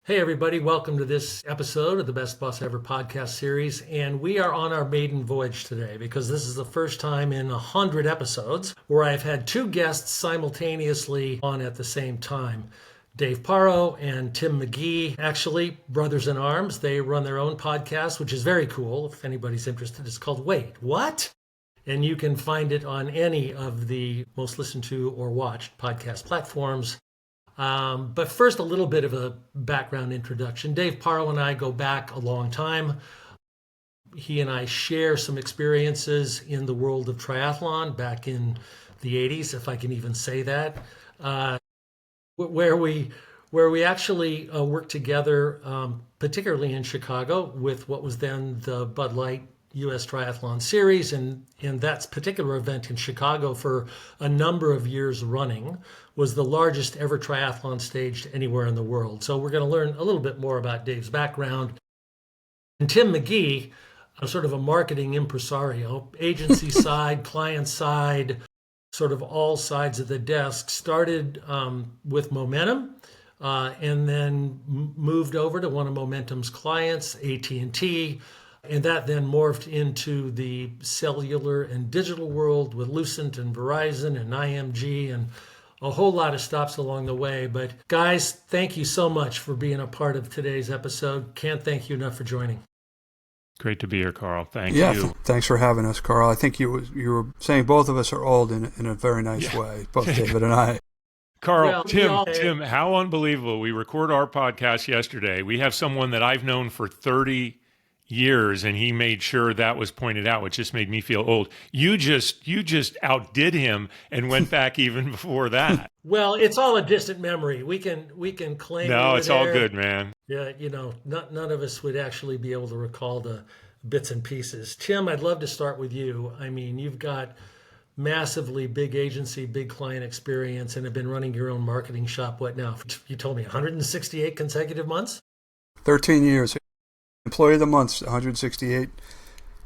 Hey, everybody, welcome to this episode of the Best Boss Ever podcast series. And we are on our maiden voyage today because this is the first time in 100 episodes where I've had two guests simultaneously on at the same time. Dave Paro and Tim McGhee, actually brothers in arms. They run their own podcast, which is very cool. If anybody's interested, it's called Wait, What? And you can find it on any of the most listened to or watched podcast platforms. But first, a little bit of a background introduction. Dave Paro and I go back a long time. He and I share some experiences in the world of triathlon back in the 80s, if I can even say that, where we actually worked together, particularly in Chicago with what was then the Bud Light U.S. Triathlon Series, and that particular event in Chicago for a number of years running was the largest ever triathlon staged anywhere in the world. So we're going to learn a little bit more about Dave's background. And Tim McGhee, sort of a marketing impresario, agency side, client side, sort of all sides of the desk, started with Momentum, and then moved over to one of Momentum's clients, AT&T. And that then morphed into the cellular and digital world with Lucent and Verizon and IMG and a whole lot of stops along the way. But guys, thank you so much for being a part of today's episode. Can't thank you enough for joining. Great to be here, Carl. Thank you. Thanks for having us, Carl. I think you were saying both of us are old in a very nice way, both David and I. Carl, Tim, how unbelievable. We recorded our podcast yesterday. We have someone that I've known for 30 years, and he made sure that was pointed out, which just made me feel old. You just outdid him and went back even before that. Well, it's all a distant memory. We can claim. No, it's all good, man. Yeah, none of us would actually be able to recall the bits and pieces. Tim, I'd love to start with you. I mean, you've got massively big agency, big client experience, and have been running your own marketing shop. What now? You told me 168 consecutive months? 13 years. Employee of the month, 168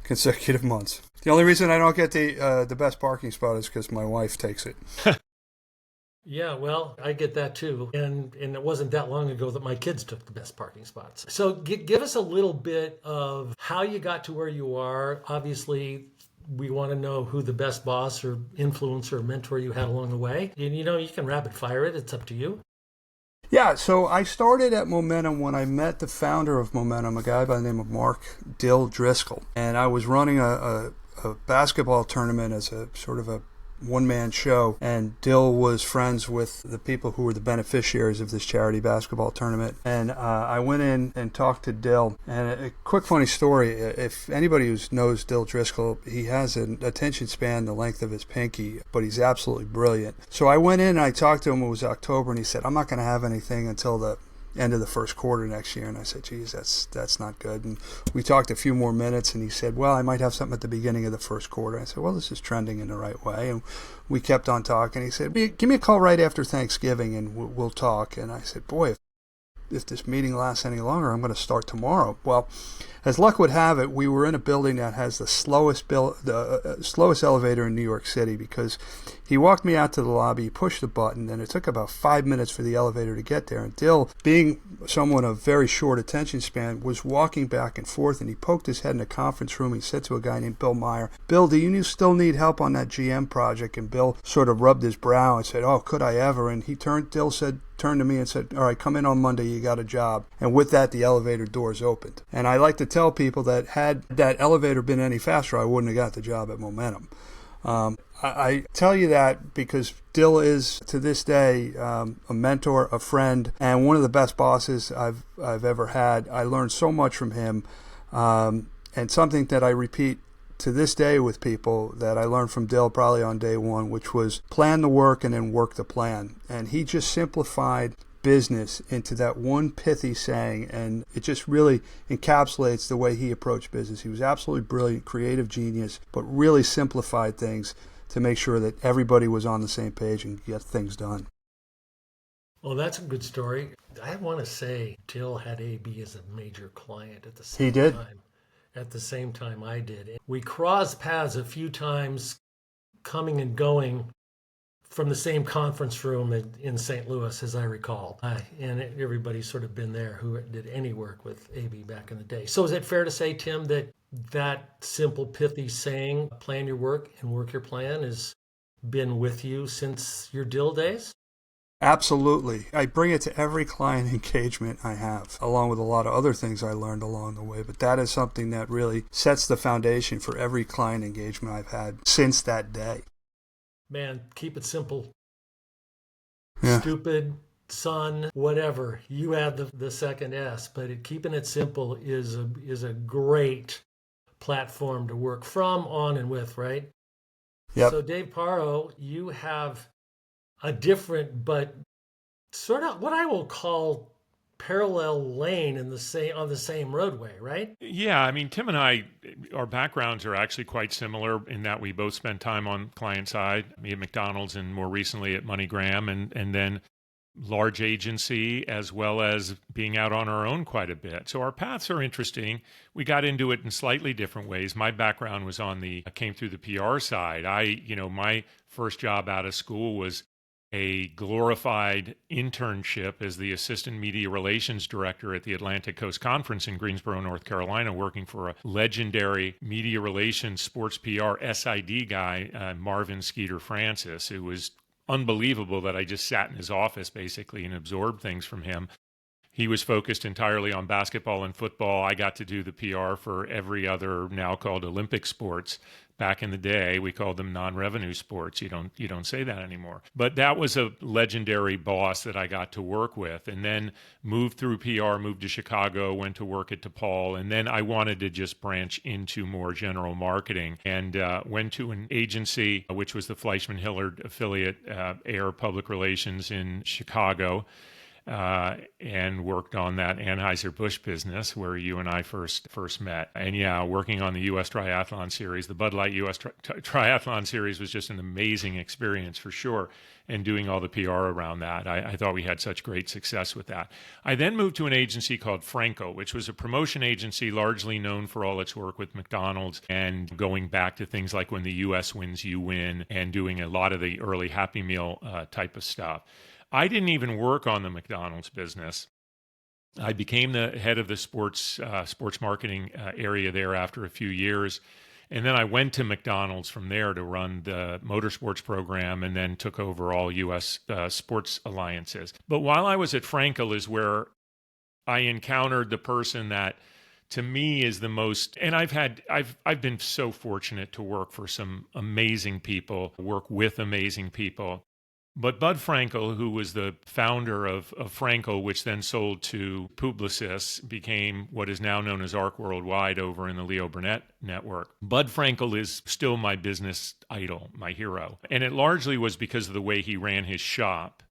consecutive months. The only reason I don't get the best parking spot is because my wife takes it. Yeah, well, I get that too. And it wasn't that long ago that my kids took the best parking spots. So give us a little bit of how you got to where you are. Obviously, we want to know who the best boss or influencer or mentor you had along the way. And you can rapid fire it. It's up to you. Yeah, so I started at Momentum when I met the founder of Momentum, a guy by the name of Mark Dill Driscoll. And I was running a basketball tournament as a sort of a one-man show, and Dill was friends with the people who were the beneficiaries of this charity basketball tournament. And I went in and talked to Dill. And a quick funny story, if anybody who knows Dill Driscoll, he has an attention span the length of his pinky, but he's absolutely brilliant. So I went in and I talked to him. It was October, and he said, I'm not going to have anything until the end of the first quarter next year. And I said, geez, that's not good. And we talked a few more minutes, and he said, well, I might have something at the beginning of the first quarter. I said, well, this is trending in the right way. And we kept on talking. He said, give me a call right after Thanksgiving and we'll talk. And I said, boy, if this meeting lasts any longer, I'm going to start tomorrow. Well, as luck would have it, we were in a building that has the slowest elevator in New York City, because he walked me out to the lobby, he pushed the button, and it took about 5 minutes for the elevator to get there. And Dill, being someone of very short attention span, was walking back and forth, and he poked his head in a conference room. He said to a guy named Bill Meyer, Bill, do you still need help on that GM project? And Bill sort of rubbed his brow and said, oh, could I ever? And Dill turned to me and said, all right, come in on Monday, you got a job. And with that, the elevator doors opened. And I like to tell people that had that elevator been any faster, I wouldn't have got the job at Momentum. I tell you that because Dill is, to this day, a mentor, a friend, and one of the best bosses I've ever had. I learned so much from him, and something that I repeat to this day with people that I learned from Dill probably on day one, which was plan the work and then work the plan. And he just simplified business into that one pithy saying, and it just really encapsulates the way he approached business. He was absolutely brilliant, creative genius, but really simplified things to make sure that everybody was on the same page and get things done. Well, that's a good story. I want to say Dill had AB as a major client at the same time. He did. At the same time I did. We crossed paths a few times coming and going from the same conference room in St. Louis, as I recall. And everybody's sort of been there who did any work with AB back in the day. So is it fair to say, Tim, that simple, pithy saying, plan your work and work your plan, has been with you since your Dill days? Absolutely. I bring it to every client engagement I have, along with a lot of other things I learned along the way. But that is something that really sets the foundation for every client engagement I've had since that day. Man, keep it simple. Yeah. Stupid, son, whatever. You add the second S, but keeping it simple is a great platform to work from, on, and with, right? Yep. So Dave Paro, you have a different but sort of what I will call parallel lane on the same roadway, right? Yeah, I mean, Tim and I, our backgrounds are actually quite similar in that we both spent time on client side, me at McDonald's and more recently at MoneyGram, and then large agency as well as being out on our own quite a bit. So our paths are interesting. We got into it in slightly different ways. My background was came through the PR side. My first job out of school was a glorified internship as the assistant media relations director at the Atlantic Coast Conference in Greensboro, North Carolina, working for a legendary media relations sports PR SID guy, Marvin Skeeter Francis, who was unbelievable that I just sat in his office basically and absorbed things from him. He was focused entirely on basketball and football. I got to do the PR for every other now called Olympic sports. Back in the day, we called them non-revenue sports. You don't say that anymore. But that was a legendary boss that I got to work with, and then moved through PR, moved to Chicago, went to work at DePaul, and then I wanted to just branch into more general marketing and went to an agency, which was the Fleischman Hillard affiliate, Air Public Relations in Chicago. And worked on that Anheuser-Busch business where you and I first met. And yeah, working on the U.S. Triathlon Series, the Bud Light U.S. Triathlon Series was just an amazing experience for sure. And doing all the PR around that, I thought we had such great success with that. I then moved to an agency called Franco, which was a promotion agency largely known for all its work with McDonald's and going back to things like when the U.S. wins, you win, and doing a lot of the early Happy Meal type of stuff. I didn't even work on the McDonald's business. I became the head of the sports marketing area there after a few years. And then I went to McDonald's from there to run the motorsports program and then took over all U.S. Sports alliances. But while I was at Frankel is where I encountered the person that to me is the most, and I've been so fortunate to work for some amazing people, work with amazing people. But Bud Frankel, who was the founder of Frankel, which then sold to Publicis, became what is now known as ARC Worldwide over in the Leo Burnett network. Bud Frankel is still my business idol, my hero. And it largely was because of the way he ran his shop.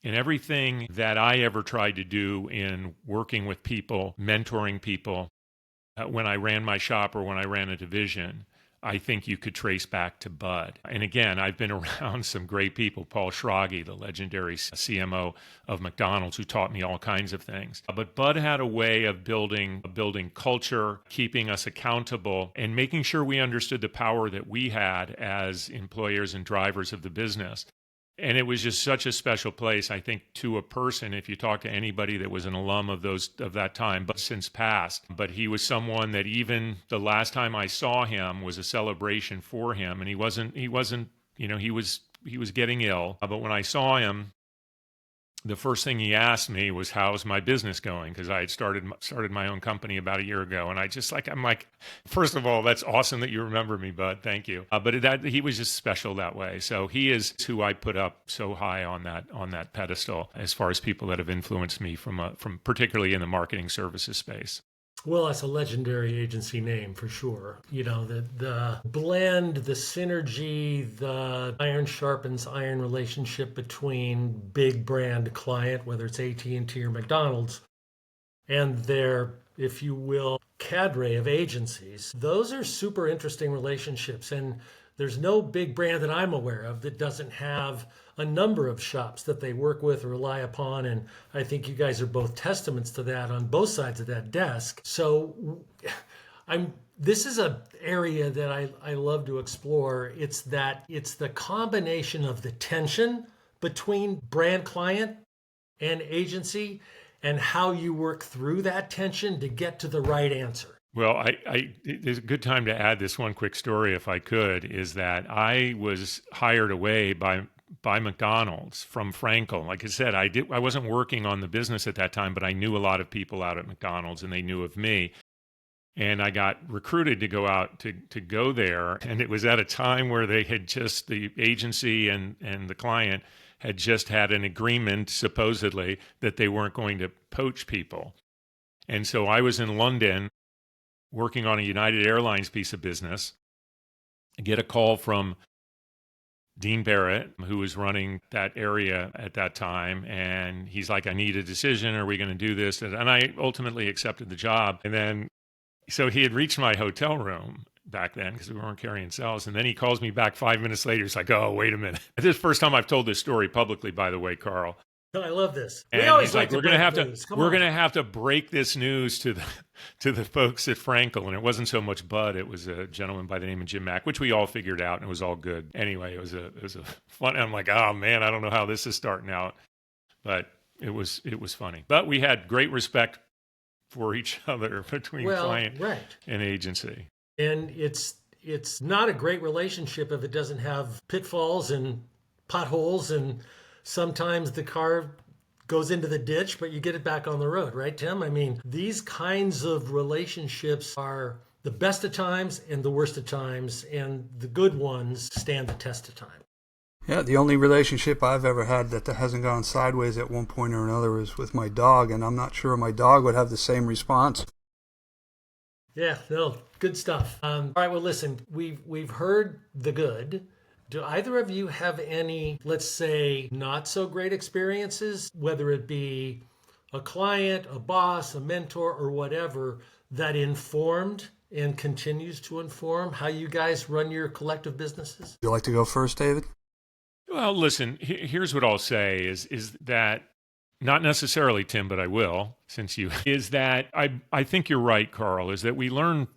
And everything that I ever tried to do in working with people, mentoring people, when I ran my shop or when I ran a division, I think you could trace back to Bud. And again, I've been around some great people, Paul Schrage, the legendary CMO of McDonald's, who taught me all kinds of things. But Bud had a way of building culture, keeping us accountable, and making sure we understood the power that we had as employers and drivers of the business. And it was just such a special place, I think, to a person, if you talk to anybody that was an alum of that time, but since passed. But he was someone that even the last time I saw him was a celebration for him. And he wasn't, he was getting ill. But when I saw him, the first thing he asked me was, how's my business going? Because I had started my own company about a year ago. And I'm like, first of all, that's awesome that you remember me, Bud. Thank you. But he was just special that way. So he is who I put up so high on that pedestal as far as people that have influenced me from particularly in the marketing services space. Well, that's a legendary agency name for sure. You know, the blend, the synergy, the iron sharpens iron relationship between big brand client, whether it's AT&T or McDonald's, and their, if you will, cadre of agencies. Those are super interesting relationships. And there's no big brand that I'm aware of that doesn't have a number of shops that they work with or rely upon. And I think you guys are both testaments to that on both sides of that desk. So This is a area that I love to explore. It's the combination of the tension between brand client and agency and how you work through that tension to get to the right answer. Well, there's a good time to add this one quick story, if I could, is that I was hired away by McDonald's from Frankel. Like I said, I wasn't working on the business at that time, but I knew a lot of people out at McDonald's and they knew of me. And I got recruited to go out to go there. And it was at a time where they had just, the agency and the client had just had an agreement, supposedly, that they weren't going to poach people. And so I was in London working on a United Airlines piece of business. I get a call from Dean Barrett, who was running that area at that time. And he's like, I need a decision. Are we going to do this? And I ultimately accepted the job. And then, so he had reached my hotel room back then because we weren't carrying cells. And then he calls me back 5 minutes later. He's like, oh, wait a minute. This is the first time I've told this story publicly, by the way, Carl. I love this. And he's like, we're going to have to break this news to the folks at Frankel. And it wasn't so much Bud. It was a gentleman by the name of Jim Mack, which we all figured out, and it was all good. Anyway, it was a fun. I'm like, oh man, I don't know how this is starting out, but it was funny. But we had great respect for each other between client and agency. And it's not a great relationship if it doesn't have pitfalls and potholes, and sometimes the car goes into the ditch, but you get it back on the road, right, Tim? I mean, these kinds of relationships are the best of times and the worst of times, and the good ones stand the test of time. Yeah, the only relationship I've ever had that hasn't gone sideways at one point or another is with my dog, and I'm not sure my dog would have the same response. Yeah, no, good stuff. All right, well, listen, we've heard the good. Do either of you have any, let's say, not so great experiences, whether it be a client, a boss, a mentor, or whatever, that informed and continues to inform how you guys run your collective businesses? Would you like to go first, David? Well, listen, here's what I'll say is that, not necessarily, Tim, but I will, since you, is that I think you're right, Carl, is that we learn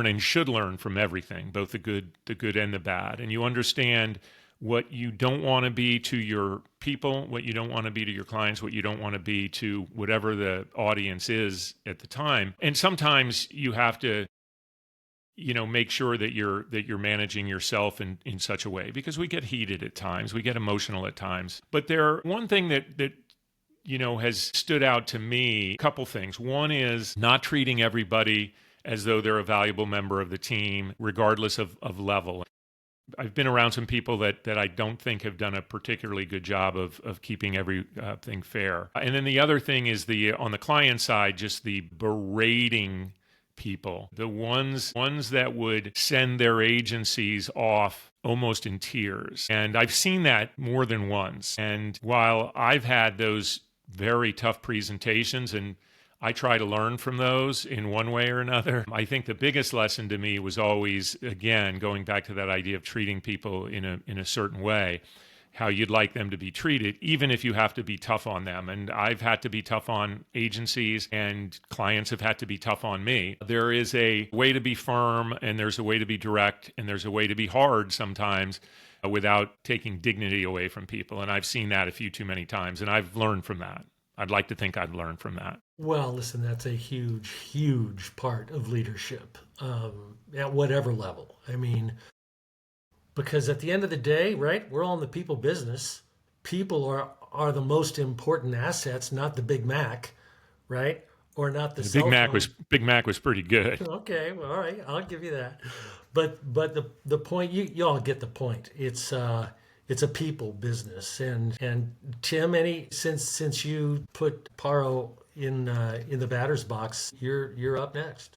and should learn from everything, both the good and the bad. And you understand what you don't want to be to your people, what you don't want to be to your clients, what you don't want to be to whatever the audience is at the time. And sometimes you have to, make sure that you're managing yourself in such a way, because we get heated at times, we get emotional at times. But one thing that has stood out to me, a couple things. One is not treating everybody as though they're a valuable member of the team, regardless of level. I've been around some people that I don't think have done a particularly good job of keeping everything fair. And then the other thing is on the client side, just the berating people, the ones that would send their agencies off almost in tears. And I've seen that more than once. And while I've had those very tough presentations, and I try to learn from those in one way or another, I think the biggest lesson to me was always, again, going back to that idea of treating people in a certain way, how you'd like them to be treated, even if you have to be tough on them. And I've had to be tough on agencies, and clients have had to be tough on me. There is a way to be firm, and there's a way to be direct, and there's a way to be hard sometimes, without taking dignity away from people. And I've seen that a few too many times, and I've learned from that. I'd like to think I've learned from that. Well, listen, that's a huge, huge part of leadership at whatever level. I mean, because at the end of the day, right, we're all in the people business. People are the most important assets, not the Big Mac, right? Or not the cell phone. Big Mac was pretty good. Okay, well, all right, I'll give you that. But the point, you all get the point. It's a people business. And Tim, since you put Paro in the batter's box, you're up next.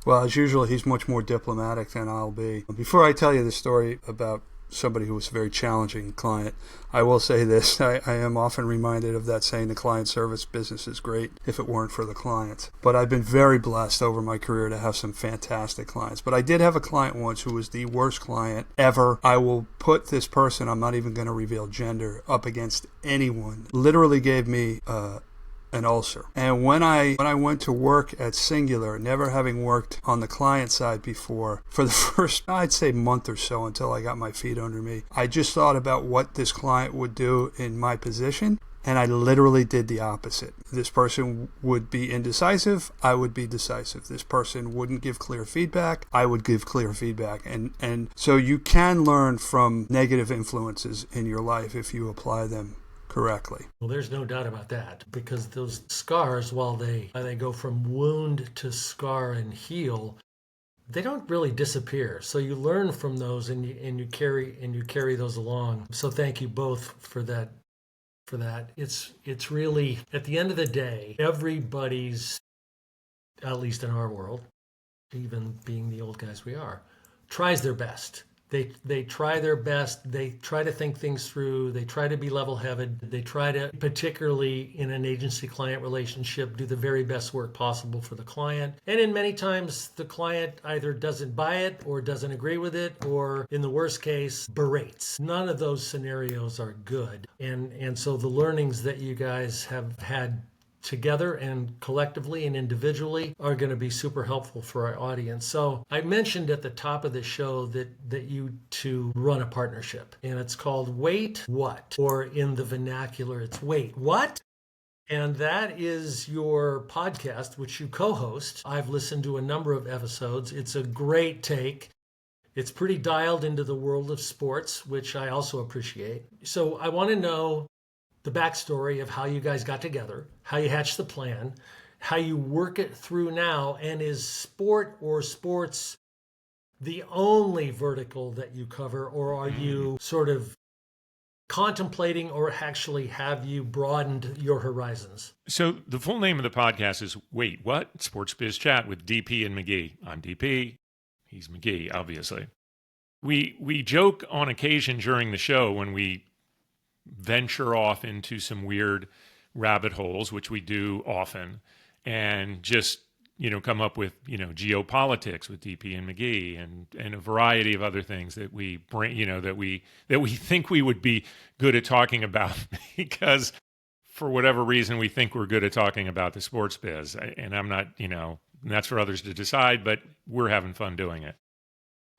Well, as usual, he's much more diplomatic than I'll be. Before I tell you the story about somebody who was a very challenging client, I will say this. I am often reminded of that saying, the client service business is great if it weren't for the clients. But I've been very blessed over my career to have some fantastic clients. But I did have a client once who was the worst client ever. I will put this person, I'm not even going to reveal gender, up against anyone. Literally gave me an ulcer. And when I went to work at Singular, never having worked on the client side before, for the first, I'd say, month or so until I got my feet under me, I just thought about what this client would do in my position. And I literally did the opposite. This person would be indecisive, I would be decisive. This person wouldn't give clear feedback, I would give clear feedback. And so you can learn from negative influences in your life if you apply them correctly. Well, there's no doubt about that, because those scars, while they go from wound to scar and heal, they don't really disappear. So you learn from those, and you carry those along. So thank you both for that. It's really, at the end of the day, everybody's, at least in our world, even being the old guys we are, tries their best. They try their best. They try to think things through. They try to be level-headed. They try to, particularly in an agency-client relationship, do the very best work possible for the client. And in many times, the client either doesn't buy it or doesn't agree with it, or in the worst case, berates. None of those scenarios are good. And so the learnings that you guys have had together and collectively and individually are going to be super helpful for our audience. So I mentioned at the top of the show that you two run a partnership, and it's called Wait What? Or in the vernacular, it's Wait What? And that is your podcast, which you co-host. I've listened to a number of episodes. It's a great take. It's pretty dialed into the world of sports, which I also appreciate. So I want to know the backstory of how you guys got together, how you hatched the plan, how you work it through now, and is sport or sports the only vertical that you cover, or are you sort of contemplating, or actually have you broadened your horizons? So the full name of the podcast is Wait What? Sports Biz Chat with DP and McGhee. I'm DP. He's McGhee, obviously. We joke on occasion during the show when we venture off into some weird rabbit holes, which we do often, and just, come up with, geopolitics with DP and McGhee and a variety of other things that we bring, that we think we would be good at talking about because for whatever reason we think we're good at talking about the sports biz. And I'm not, that's for others to decide, but we're having fun doing it.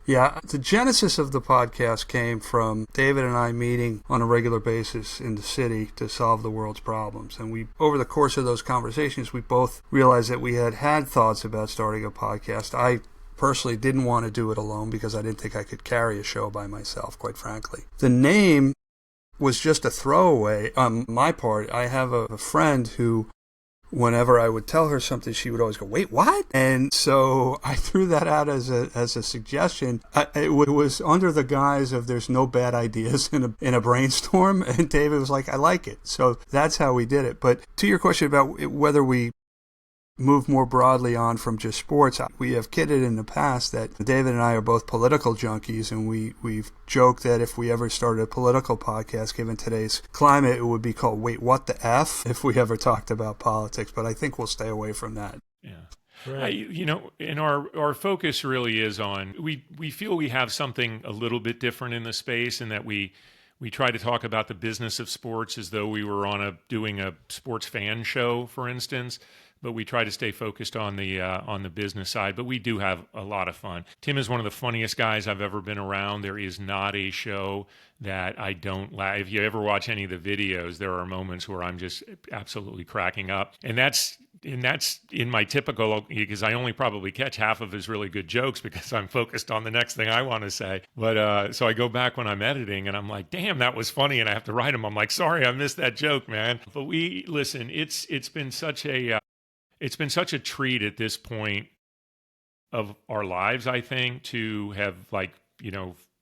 Yeah, the genesis of the podcast came from David and I meeting on a regular basis in the city to solve the world's problems. And over the course of those conversations, we both realized that we had thoughts about starting a podcast. I personally didn't want to do it alone because I didn't think I could carry a show by myself, quite frankly. The name was just a throwaway on my part. I have a friend who, whenever I would tell her something, she would always go, "Wait, what?" And so I threw that out as a suggestion. It was under the guise of there's no bad ideas in a brainstorm, and David was like, "I like it." So that's how we did it. But to your question about whether we move more broadly on from just sports, we have kidded in the past that David and I are both political junkies, and we've joked that if we ever started a political podcast, given today's climate, it would be called Wait What the F, if we ever talked about politics, but I think we'll stay away from that. Yeah. Right. And our focus really is on, we feel we have something a little bit different in the space, in that we try to talk about the business of sports as though we were doing a sports fan show, for instance. But we try to stay focused on the business side. But we do have a lot of fun. Tim is one of the funniest guys I've ever been around. There is not a show that I don't laugh. If you ever watch any of the videos, there are moments where I'm just absolutely cracking up. And that's in my typical, because I only probably catch half of his really good jokes because I'm focused on the next thing I want to say. But so I go back when I'm editing and I'm like, damn, that was funny. And I have to write him. I'm like, sorry, I missed that joke, man. But listen, it's been such a treat at this point of our lives, I think, to have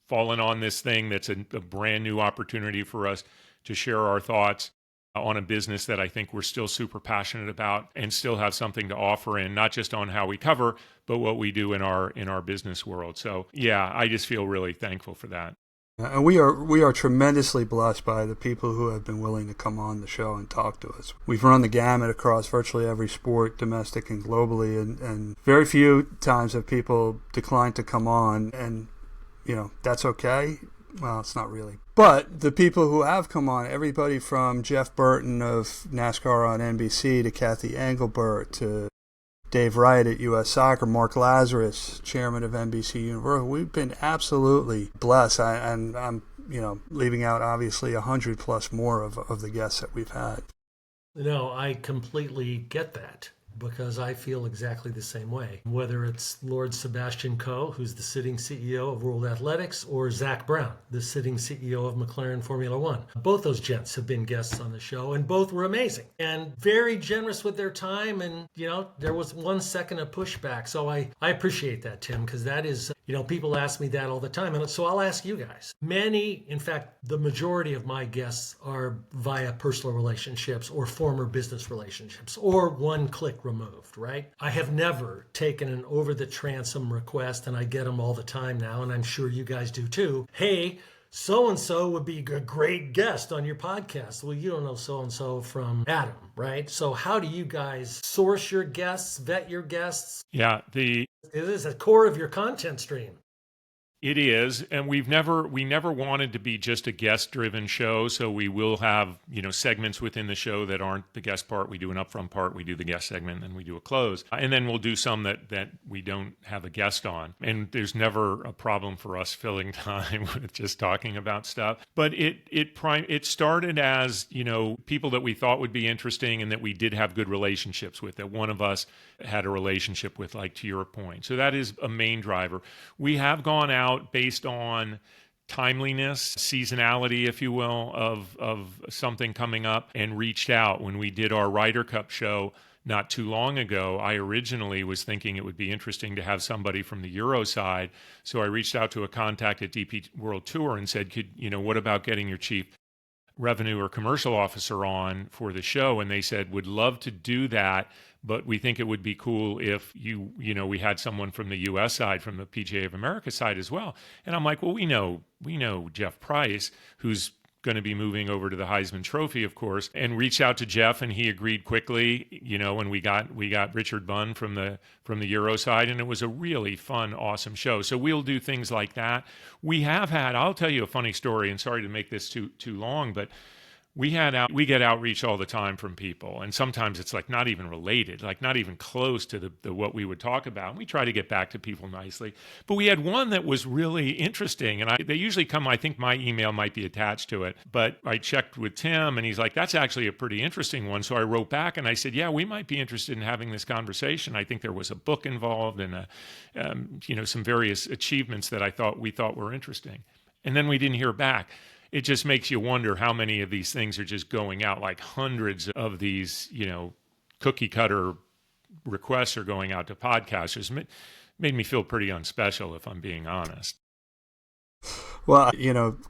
fallen on this thing that's a brand new opportunity for us to share our thoughts on a business that I think we're still super passionate about and still have something to offer in, not just on how we cover, but what we do in our business world. So yeah, I just feel really thankful for that. And we are tremendously blessed by the people who have been willing to come on the show and talk to us. We've run the gamut across virtually every sport, domestic and globally, and very few times have people declined to come on, and that's okay. well, it's not really. But the people who have come on, everybody from Jeff Burton of NASCAR on NBC to Kathy Engelbert to Dave Wright at U.S. Soccer, Mark Lazarus, chairman of NBC Universal. We've been absolutely blessed. And I'm, leaving out obviously 100 plus more of the guests that we've had. No, I completely get that, because I feel exactly the same way. Whether it's Lord Sebastian Coe, who's the sitting CEO of World Athletics, or Zach Brown, the sitting CEO of McLaren Formula One. Both those gents have been guests on the show, and both were amazing and very generous with their time. And, there was 1 second of pushback. So I appreciate that, Tim, because that is, people ask me that all the time. And so I'll ask you guys. Many, in fact, the majority of my guests are via personal relationships or former business relationships or one-click removed, right? I have never taken an over-the-transom request, and I get them all the time now, and I'm sure you guys do too. Hey, so-and-so would be a great guest on your podcast. Well, you don't know so-and-so from Adam, right? So how do you guys source your guests, vet your guests? Yeah, It is a core of your content stream. It is, and we never wanted to be just a guest-driven show. So we will have segments within the show that aren't the guest part. We do an upfront part, we do the guest segment, and we do a close, and then we'll do some that we don't have a guest on. And there's never a problem for us filling time with just talking about stuff. But it started as people that we thought would be interesting and that we did have good relationships with. That one of us had a relationship with, like to your point. So that is a main driver. We have gone out based on timeliness, seasonality, if you will, of something coming up, and reached out. When we did our Ryder Cup show not too long ago, I originally was thinking it would be interesting to have somebody from the Euro side. So I reached out to a contact at DP World Tour and said, what about getting your chief revenue or commercial officer on for the show? And they said, would love to do that, but we think it would be cool if we had someone from the U.S. side, from the PGA of America side as well. And I'm like, well, we know Jeff Price, who's going to be moving over to the Heisman Trophy, of course, and reached out to Jeff, and he agreed quickly. And we got Richard Bunn from the Euro side, and it was a really fun, awesome show. So we'll do things like that. We have had. I'll tell you a funny story, and sorry to make this too long, but we get outreach all the time from people, and sometimes it's like not even related, like not even close to the what we would talk about. And we try to get back to people nicely. But we had one that was really interesting, and they usually come, I think my email might be attached to it, but I checked with Tim, and he's like, that's actually a pretty interesting one. So I wrote back and I said, yeah, we might be interested in having this conversation. I think there was a book involved and some various achievements that we thought were interesting. And then we didn't hear back. It just makes you wonder how many of these things are just going out, like hundreds of these, cookie cutter requests are going out to podcasters. Made me feel pretty unspecial, if I'm being honest. Well,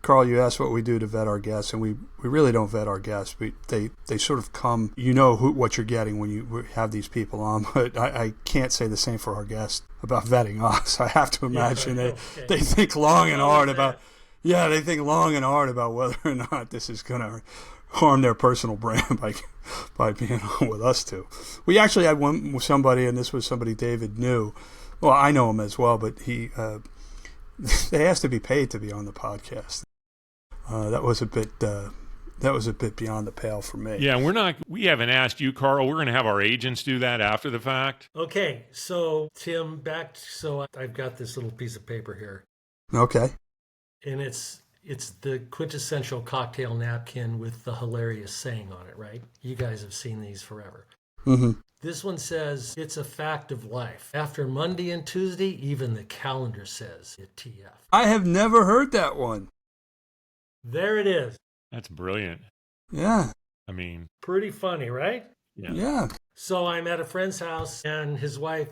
Carl, you asked what we do to vet our guests, and we really don't vet our guests. They sort of come, what you're getting when you have these people on. But I can't say the same for our guests about vetting us. I have to imagine they think long and hard about. Yeah, they think long and hard about whether or not this is going to harm their personal brand by being on with us too. We actually had one with somebody, and this was somebody David knew. Well, I know him as well, but they asked to be paid to be on the podcast. That was a bit beyond the pale for me. Yeah, we haven't asked you, Carl. We're going to have our agents do that after the fact. Okay, so Tim, I've got this little piece of paper here. Okay. And it's the quintessential cocktail napkin with the hilarious saying on it, right? You guys have seen these forever. Mm-hmm. This one says, it's a fact of life. After Monday and Tuesday, even the calendar says it TF. I have never heard that one. There it is. That's brilliant. Yeah. I mean, pretty funny, right? Yeah. So I'm at a friend's house, and his wife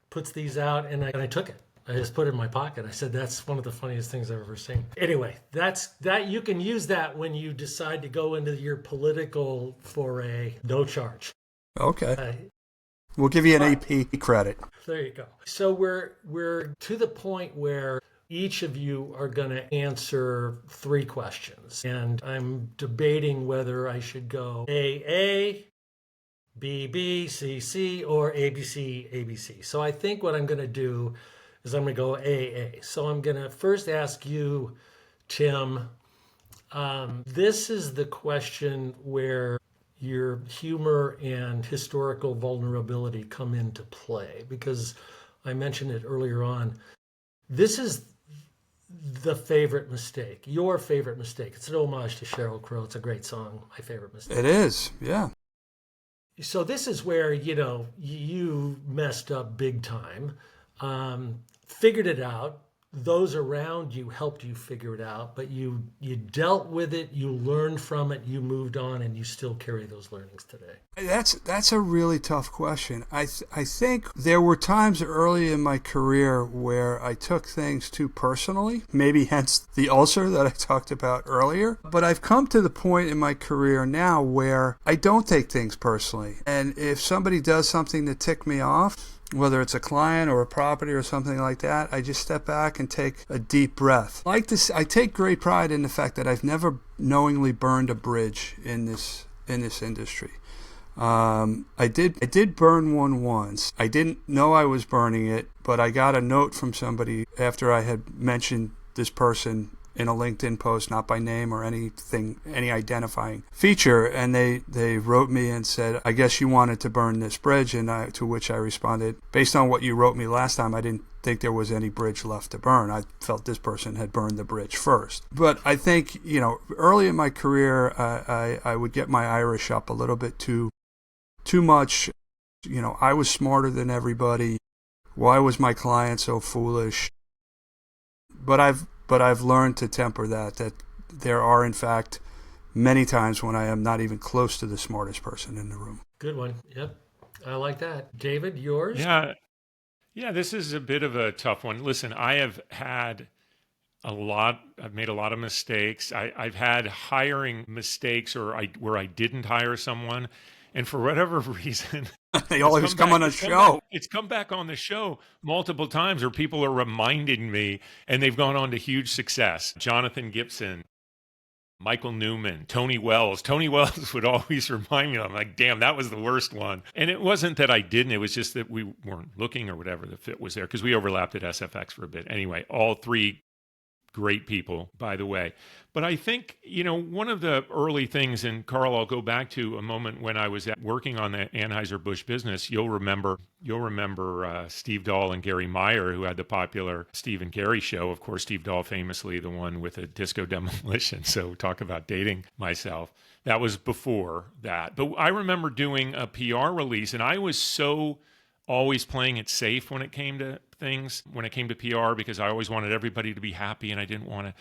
puts these out, and I took it. I just put it in my pocket. I said, that's one of the funniest things I've ever seen. Anyway, that you can use that when you decide to go into your political foray, no charge. Okay. We'll give you an AP credit. There you go. So we're to the point where each of you are going to answer 3 questions. And I'm debating whether I should go AA, BB, CC, or ABC, ABC. So I think what I'm going to do is I'm going to go AA. So I'm going to first ask you Tim, this is the question where your humor and historical vulnerability come into play, because I mentioned it earlier on. This is the favorite mistake, your favorite mistake. It's an homage to Sheryl Crow. It's a great song, My Favorite Mistake. It is, yeah. So this is where, you messed up big time, figured it out. Those around you helped you figure it out, but you dealt with it, you learned from it, you moved on, and you still carry those learnings today. That's a really tough question. I think there were times early in my career where I took things too personally, maybe hence the ulcer that I talked about earlier. But I've come to the point in my career now where I don't take things personally. And if somebody does something to tick me off, whether it's a client or a property or something like that, I just step back and take a deep breath. Like this, I take great pride in the fact that I've never knowingly burned a bridge in this industry. I did burn one once. I didn't know I was burning it, but I got a note from somebody after I had mentioned this person in a LinkedIn post, not by name or anything, any identifying feature, and they wrote me and said, I guess you wanted to burn this bridge, and to which I responded, based on what you wrote me last time, I didn't think there was any bridge left to burn. I felt this person had burned the bridge first. But I think, early in my career, I would get my Irish up a little bit too much. I was smarter than everybody. Why was my client so foolish? But I've learned to temper that there are, in fact, many times when I am not even close to the smartest person in the room. Good one. Yep. I like that. David, yours? Yeah, this is a bit of a tough one. Listen, I've made a lot of mistakes. I've had hiring mistakes where I didn't hire someone. And for whatever reason, they always come on a show. It's come back on the show multiple times, or people are reminding me, and they've gone on to huge success. Jonathan Gibson, Michael Newman, Tony Wells. Tony Wells would always remind me. I'm like, damn, that was the worst one. And it wasn't that I didn't. It was just that we weren't looking or whatever. The fit was there because we overlapped at SFX for a bit. Anyway, all three great people, by the way. But I think, one of the early things, and Carl, I'll go back to a moment when I was working on the Anheuser-Busch business. You'll remember Steve Dahl and Gary Meyer, who had the popular Steve and Gary show. Of course, Steve Dahl famously the one with a disco demolition. So talk about dating myself. That was before that. But I remember doing a PR release, and I was so always playing it safe when it came to things, when it came to PR, because I always wanted everybody to be happy, and I didn't want to.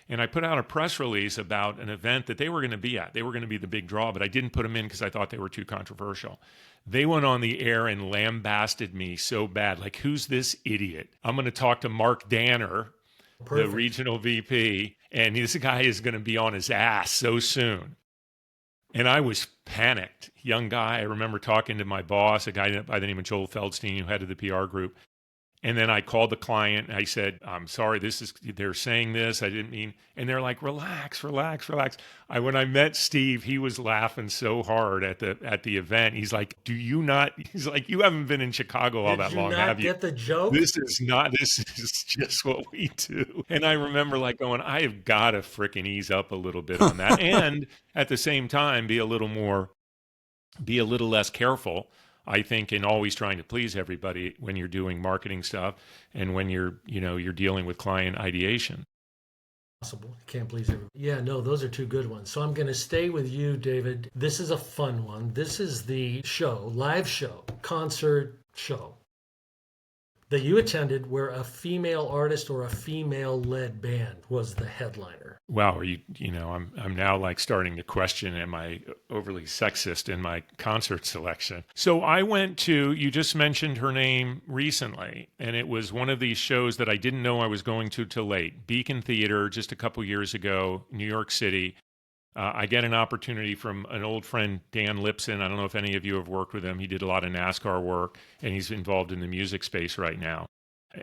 And I put out a press release about an event that they were going to be at. They were going to be the big draw, but I didn't put them in because I thought they were too controversial. They went on the air and lambasted me so bad. Like, who's this idiot? I'm going to talk to Mark Danner, the regional VP, and this guy is going to be on his ass so soon. And I was panicked. Young guy. I remember talking to my boss, a guy by the name of Joel Feldstein, who headed the PR group. And then I called the client and I said, I'm sorry, they're saying this, I didn't mean, and they're like, relax. When I met Steve, he was laughing so hard at the event. He's like, you haven't been in Chicago all that long, have you? Did you not get the joke? This is just what we do. And I remember going, I have got to freaking ease up a little bit on that. And at the same time, be a little less careful, I think, in always trying to please everybody when you're doing marketing stuff and when you're dealing with client ideation. Possible. You can't please everybody. Yeah, no, those are two good ones. So I'm going to stay with you, David. This is a fun one. This is the live show, concert show that you attended where a female artist or a female-led band was the headliner. Wow, I'm now starting to question, am I overly sexist in my concert selection? So I went to, you just mentioned her name recently, and it was one of these shows that I didn't know I was going to till late. Beacon Theater, just a couple years ago, New York City. I get an opportunity from an old friend, Dan Lipson. I don't know if any of you have worked with him. He did a lot of NASCAR work, and he's involved in the music space right now.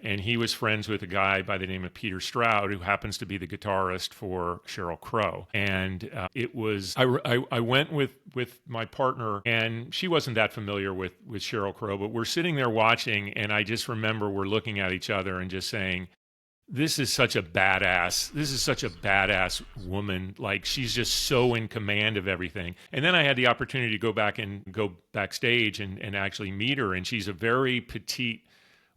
And he was friends with a guy by the name of Peter Stroud, who happens to be the guitarist for Sheryl Crow. And it was, I went with my partner, and she wasn't that familiar with Sheryl Crow, but we're sitting there watching, and I just remember we're looking at each other and just saying, this is such a badass. This is such a badass woman. Like, she's just so in command of everything. And then I had the opportunity to go backstage and actually meet her. And she's a very petite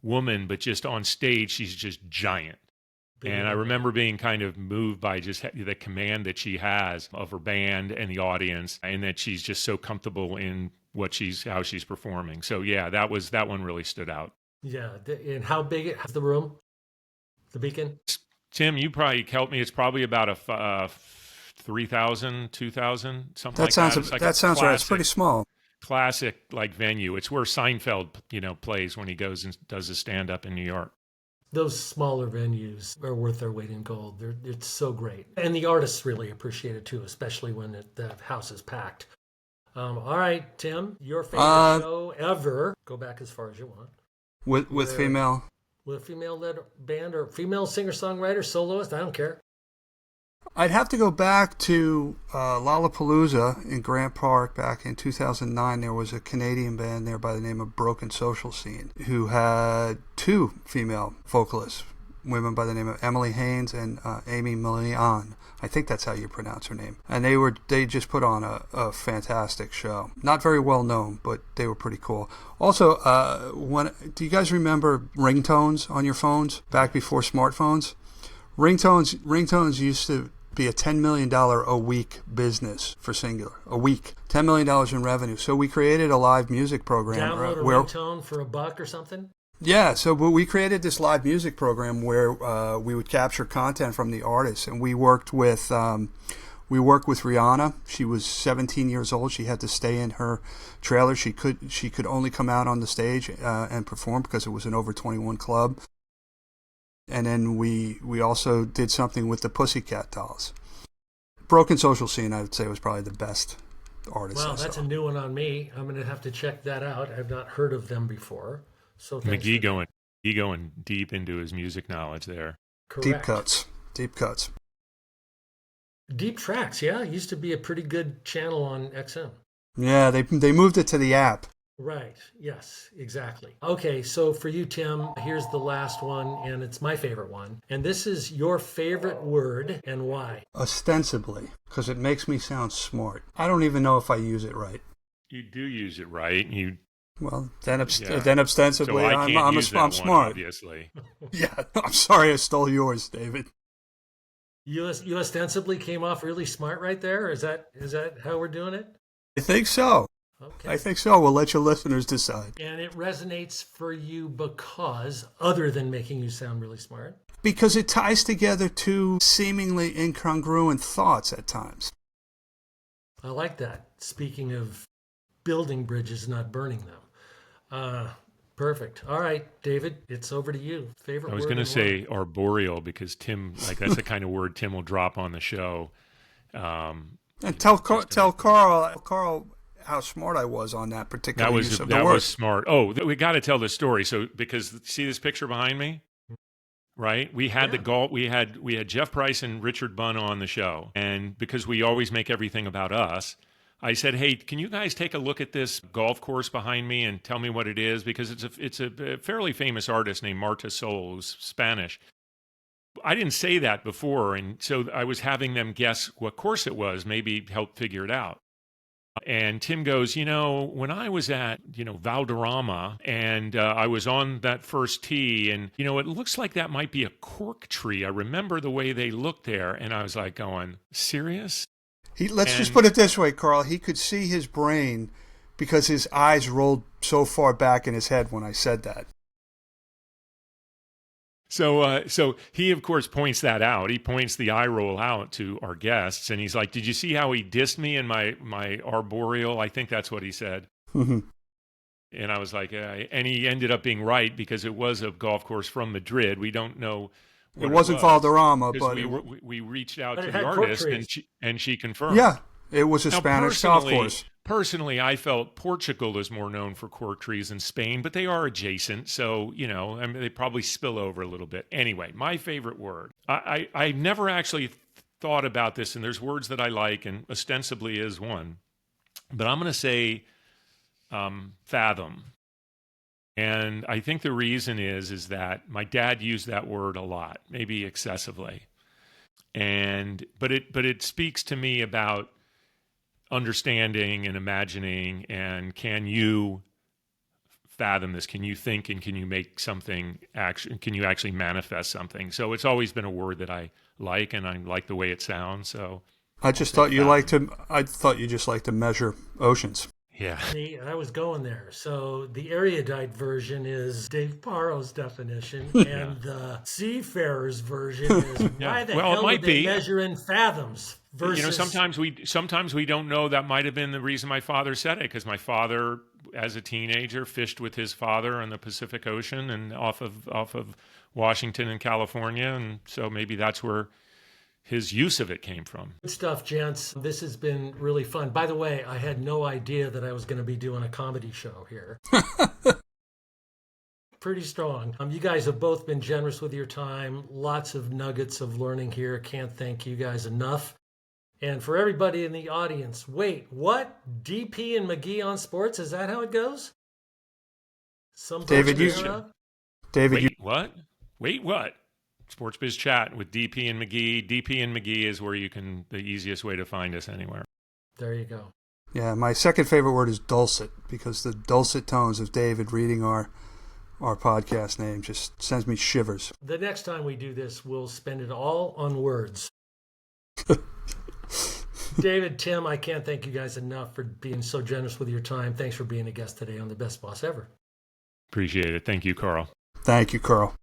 woman, but just on stage, she's just giant. And I remember being kind of moved by just the command that she has of her band and the audience, and that she's just so comfortable in how she's performing. So yeah, that one really stood out. Yeah. And how big is the room? The Beacon? Tim, you probably helped me. It's probably about a 3,000, 2,000, something like that. That sounds right. It's pretty small. Classic like venue. It's where Seinfeld, plays when he goes and does his stand up in New York. Those smaller venues are worth their weight in gold. It's so great. And the artists really appreciate it too, especially when the house is packed. All right, Tim, your favorite show ever. Go back as far as you want. With female. With a female-led band or female singer-songwriter, soloist, I don't care. I'd have to go back to Lollapalooza in Grant Park back in 2009. There was a Canadian band there by the name of Broken Social Scene who had two female vocalists, women by the name of Emily Haynes and Amy Milian. I think that's how you pronounce her name. And they just put on a fantastic show. Not very well known, but they were pretty cool. Also, do you guys remember ringtones on your phones back before smartphones? Ringtones used to be a $10 million a week business for Singular. A week. $10 million in revenue. So we created a live music program. Download a ringtone for $1 or something? Yeah, so we created this live music program where we would capture content from the artists, and we worked with Rihanna. She was 17 years old. She had to stay in her trailer. She could only come out on the stage and perform because it was an over 21 club. And then we also did something with the Pussycat Dolls. Broken Social Scene, I would say, was probably the best artist. Wow, that's a new one on me. I'm going to have to check that out. I've not heard of them before. So McGhee going deep into his music knowledge there. Correct. Deep cuts. Deep tracks, yeah. It used to be a pretty good channel on XM. Yeah, they moved it to the app. Right. Yes, exactly. Okay, so for you, Tim, here's the last one, and it's my favorite one. And this is your favorite word and why? Ostensibly, because it makes me sound smart. I don't even know if I use it right. You do use it right. Well, then ostensibly, so I'm smart. Obviously. Yeah, I'm sorry I stole yours, David. You ostensibly came off really smart right there? Is that how we're doing it? I think so. Okay. I think so. We'll let your listeners decide. And it resonates for you because, other than making you sound really smart? Because it ties together two seemingly incongruent thoughts at times. I like that. Speaking of building bridges, not burning them. Perfect. All right, David, it's over to you. Favorite word? I was going to say arboreal because Tim, that's the kind of word Tim will drop on the show. And tell Carl how smart I was on that particular use of the word. That was smart. Oh, we got to tell the story. So, because see this picture behind me, right? We had we had Jeff Price and Richard Bunn on the show, and because we always make everything about us, I said, "Hey, can you guys take a look at this golf course behind me and tell me what it is?" Because it's a fairly famous artist named Marta Sol, who's Spanish. I didn't say that before, and so I was having them guess what course it was, maybe help figure it out. And Tim goes, when I was at, Valderrama and I was on that first tee and, it looks like that might be a cork tree. I remember the way they looked there. And I was like going, serious? Let's just put it this way, Carl. He could see his brain because his eyes rolled so far back in his head when I said that. So he, of course, points that out. He points the eye roll out to our guests, and he's like, did you see how he dissed me in my arboreal? I think that's what he said. Mm-hmm. And I was like, and he ended up being right because it was a golf course from Madrid. We don't know. It wasn't Valderrama, but we reached out to the artist, and she confirmed. Yeah, it was a Spanish golf course. Personally, I felt Portugal is more known for cork trees than Spain, but they are adjacent, so, they probably spill over a little bit. Anyway, my favorite word. I never actually thought about this, and there's words that I like, and ostensibly is one. But I'm going to say fathom. And I think the reason is that my dad used that word a lot, maybe excessively. But it speaks to me about understanding and imagining, and can you fathom this? Can you think, and can you make something can you actually manifest something? So it's always been a word that I like, and I like the way it sounds. So I thought you just like to measure oceans. Yeah. See, I was going there. So the erudite version is Dave Paro's definition, and the seafarer's version is why the hell would they measure in fathoms? Versus... sometimes we don't know. That might have been the reason my father said it, because my father, as a teenager, fished with his father on the Pacific Ocean and off of Washington and California, and so maybe that's where his use of it came from. Good stuff, gents. This has been really fun. By the way, I had no idea that I was going to be doing a comedy show here. Pretty strong. You guys have both been generous with your time. Lots of nuggets of learning here. Can't thank you guys enough. And for everybody in the audience, wait, what? DP and McGhee on sports? Is that how it goes? David, what? Wait, what? Sports Biz Chat with DP and McGhee. DP and McGhee is where the easiest way to find us anywhere. There you go. Yeah, my second favorite word is dulcet, because the dulcet tones of David reading our podcast name just sends me shivers. The next time we do this, we'll spend it all on words. David, Tim, I can't thank you guys enough for being so generous with your time. Thanks for being a guest today on The Best Boss Ever. Appreciate it. Thank you, Carl. Thank you, Carl.